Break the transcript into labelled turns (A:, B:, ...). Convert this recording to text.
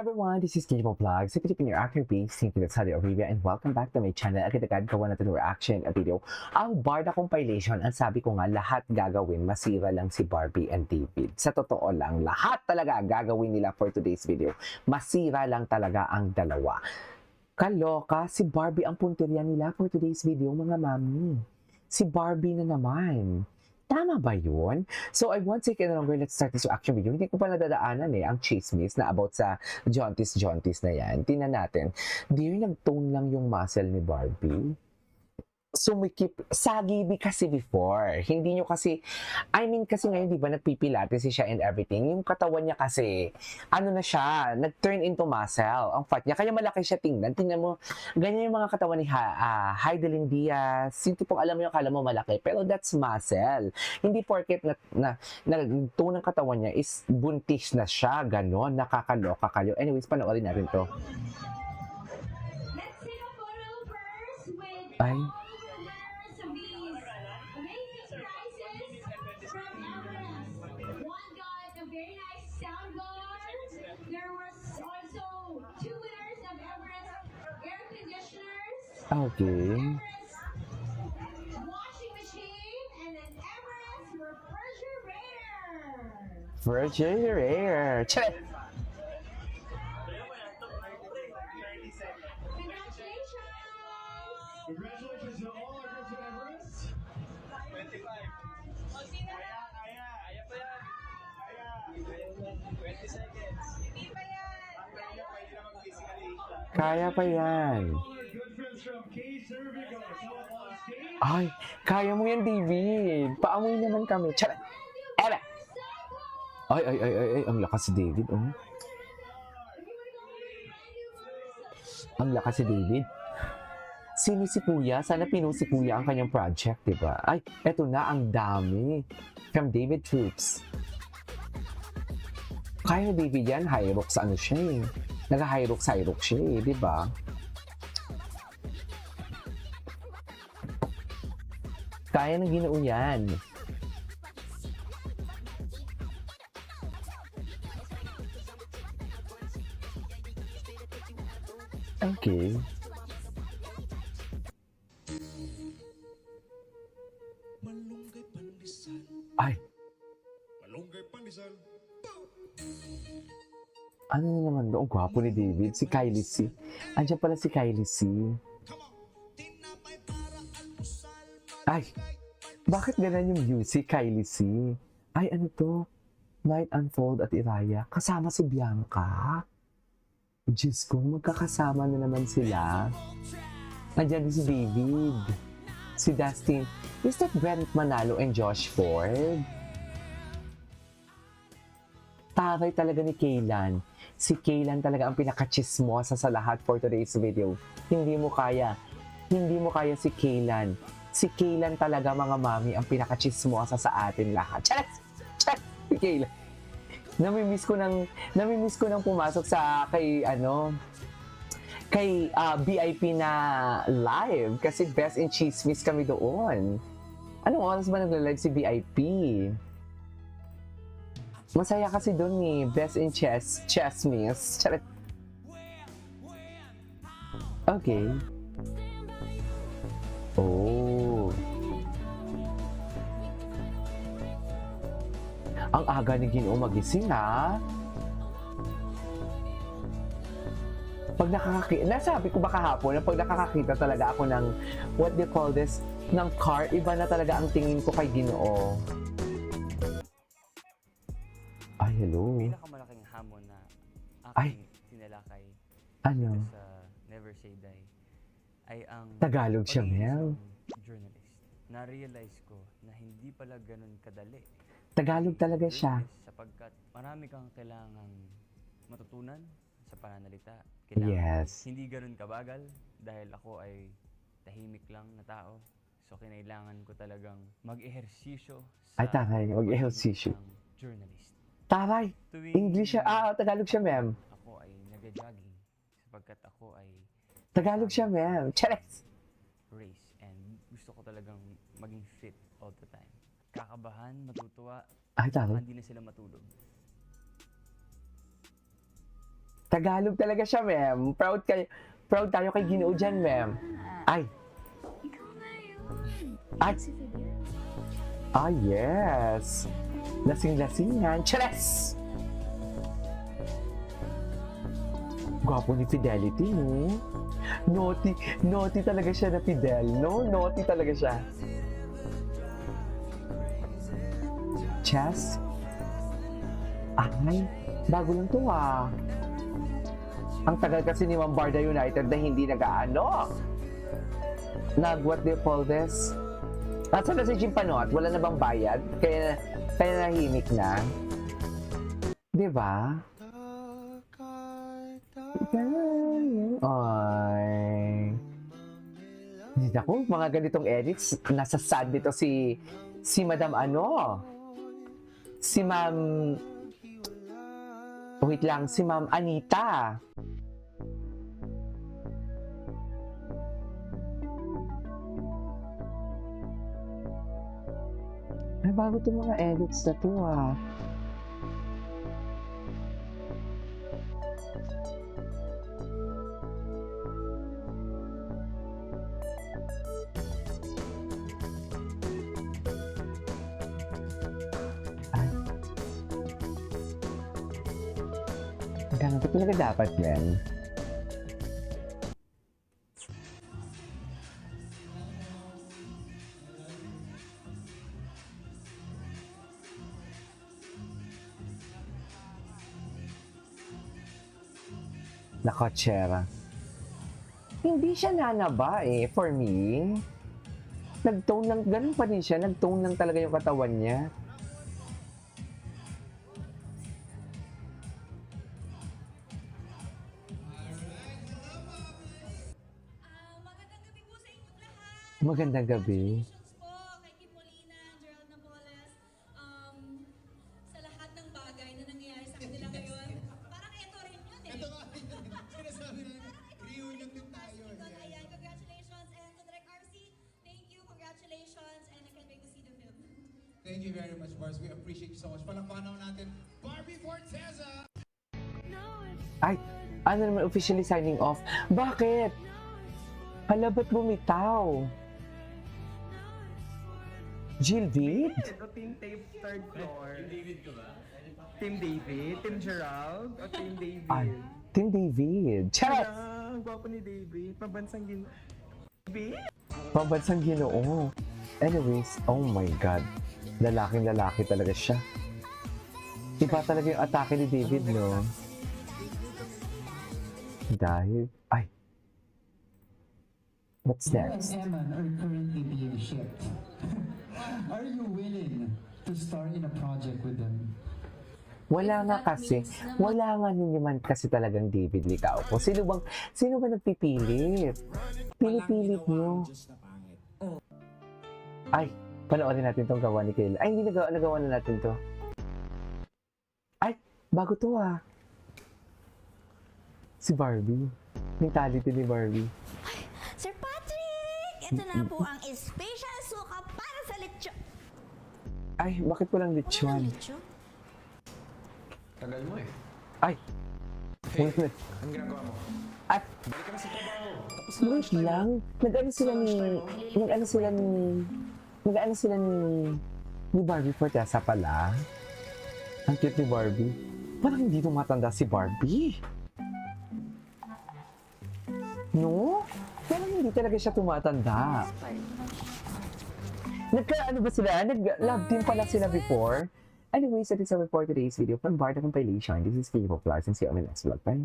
A: Everyone, this is Kijibo Vlogs. If you're your actor base, thank you to Saudi Arabia and welcome back to my channel. Agad-agad gawa natin reaction video. Ang Barda compilation, ang sabi ko nga, lahat gagawin, masira lang si Barbie and David. Sa totoo lang, lahat talaga gagawin nila for today's video. Masira lang talaga ang dalawa. Kaloka, si Barbie ang punteriya nila for today's video, mga mami. Si Barbie na naman. Tama ba yun? So, I won't take any longer. Let's start this reaction video. Hindi ko pa nadadaanan ang chismis na about sa jaunties na yan. Tingnan natin. Di yung nag-tone lang yung muscle ni Barbie? Sumikip, sagibi kasi before. Hindi nyo kasi, kasi ngayon di ba nagpipilates siya and everything. Yung katawan niya kasi, ano na siya, nag-turn into muscle. Ang fat niya, kaya malaki siya tingnan. Tingnan mo, ganyan yung mga katawan ni Heidelin Diaz. Yung tipong alam mo yung akala mo malaki, pero that's muscle. Hindi porket na tone ng katawan niya is buntis na siya, ganon, nakakaloka kayo. Anyways, panoorin natin to.
B: Let's take a photo first with
A: Ay.
B: all the winners of these amazing prizes from Everest. One got a very nice sound bar. There was also 2 winners of Everest air conditioners,
A: Okay.
B: Everest washing machine, and an Everest refrigerator.
A: Refrigerator. Check.
B: Congratulations!
C: Congratulations to all our girls at Everest. 25. Kaya pa yan. Kaya. 20 seconds. Hindi pa yan. Pwede na mag-physically.
A: Kaya pa yan.
C: All our good friends from K-Cervico. So on stage.
A: Ay, kaya mo yan, David. Paamoy naman kami. Tara. Ela. Ay, ang lakas si David, oh. Ang lakas si David. Sino si Kuya? Sana si Kuya ang kanyang project, di ba? Ay, eto na, ang dami. From David Troops. Kaya David yan, Hyrox ano siya eh. Nag-Hyrox siya eh, di ba? Kaya ng Ginoo yan. Okay.
D: Malunggay pandesal.
A: Ay,
D: Malunggay pandesal.
A: ano na naman doon? Gwapo ni David. Si Kylie C. Andiyan pala si Kylie C.
D: Come on. Tinapay para almusal.
A: Ay, bakit ganun yung music, Kylie C? Ay, ano to? Night Unfold at Iraya. Kasama si Bianca. Diyos ko, magkakasama na naman sila. Nandiyan din si David. Si Dustin. Is that Brent Manalo and Josh Ford? Taray talaga ni Kaylan. Si Kaylan talaga ang pinakachismosa sa lahat for today's video. Hindi mo kaya. Hindi mo kaya si Kaylan. Si Kaylan talaga, mga mami, ang pinakachismosa sa atin lahat. Charas! Charas! Si Kaylan. Namimiss ko nang pumasok sa kay VIP na live kasi Best in Chismis kami doon. Anong oras ba nagla-live si VIP? Masaya kasi doon ni Best in Chismis. Charat. Okay. Oh. Ang aga ni Ginoo magising, ha? Pag nasabi ko ba kahapon na pag nakakakita talaga ako ng, what do you call this, ng car, iba na talaga ang tingin ko kay Ginoo. Ay, hello.
E: Pinakamalaking hamon na
A: Ay.
E: aking sinalakay
A: Ano?
E: sa Never Say Die ay ang
A: Tagalog siya,
E: pagiging
A: Mel.
E: isang journalist. Na-realize ko na hindi pala ganun kadali.
A: Tagalog talaga siya.
E: Sapagkat marami kang kailangang matutunan sa pananalita. Kailangan
A: Yes.
E: hindi ganun kabagal dahil ako ay tahimik lang na tao. So kinailangan ko talagang mag-ehersisyo sa
A: Ay, taray, mag-ehersisyo.
E: pagiging isang journalist.
A: Taray!
E: Tuwing
A: English siya. Tagalog siya, ma'am.
E: ako ay nag-jogging sapagkat ako ay
A: Tagalog siya, ma'am. Charas!
E: race and gusto ko talagang maging fit all the time. Kakabahan, matutuwa,
A: Ay, taray.
E: hindi na sila matulog.
A: Tagalog talaga siya, ma'am. Proud tayo kay Ginoo dyan, ma'am. Ay. Ay. Ah, yes. Lasing-lasingan. Chares! Gwapo ni Fidelity, no? Naughty talaga siya na Fidel, no? Naughty talaga siya. Chess? Ay, bago lang to ah. Ang tagal kasi ni Ma'am Barda United na hindi nag-ano. What do you call this? Nasaan na si Jim Panot? Wala na bang bayad? Kaya nahimik na. Diba? Ay. Hindi ako, mga ganitong edits, nasa sad dito si Madam ano? Si Ma'am... Wait lang, si Ma'am Anita. Ay, bago itong mga edits na to ah. Ganito talaga dapat yan. Nakotsera. Hindi siya nanaba eh, for me. Nag-tone lang, ganun pa rin siya. Nag-tone lang talaga yung katawan niya.
B: Magandang gabi po sa inyong lahat.
A: Magandang gabi.
B: Congratulations po kay Kim Molina, Gerald Napoles, sa lahat ng bagay na nangyayari sa kanila ngayon. Parang eto rin yun eh.
C: Ito nga, sinasabi na reunion din tayo.
B: Ayan, congratulations. And to Direk RC, thank you, congratulations, and I can't wait to see the film.
C: Thank you very much, Bars. We appreciate you so much. Palakpakan natin, Barbie Forteza!
A: Ay, ano naman officially signing off? Bakit? Hala, ba't bumitaw? Jill Vid?
F: O Team Tape third floor. Team David ka ba? Team David? Team Gerald? O Team David?
A: Ay, Team David. Charot!
F: Ang gwapo ni David. Pabansang David?
A: Pambansang Ginoo. Anyways, oh my God. Lalaking lalaki talaga siya. Iba talaga yung atake ni David, no? Dahil, ay. What's
G: You
A: next?
G: and Eman are currently being shipped. Are you willing to star in a project with them?
A: Wala nga kasi, wala nga naman kasi talagang David Licauco. Sino ba nagpipilit? Pinipilit nyo. Ay, panoorin natin tong gawa ni Kayla. Ay, hindi nagawa na natin to. Ay, bago to ah. Si Barbie. Mentality ni Barbie.
H: Sir Patrick! Ito na po ang special suka para sa lechon.
A: Ay, bakit walang
H: Walang
A: lechon?
H: lechon?
C: Tagal mo eh.
A: Ay!
C: Anong ginagawa mo?
A: Ay!
C: Balik ka na sa trabaho. Tapos na
A: Wait
C: lunch time.
A: lang. Nag-ano sila ni Barbie Forteza pala. Ang cute ni Barbie. Parang hindi tumatanda si Barbie. No? Parang hindi talaga siya tumatanda. Nagka-ano ba sila? Nag-love team pala sila before? Anyways, that is all for today's video from Barda Compilation. This is Kiko Clark and see you on my next vlog. Bye!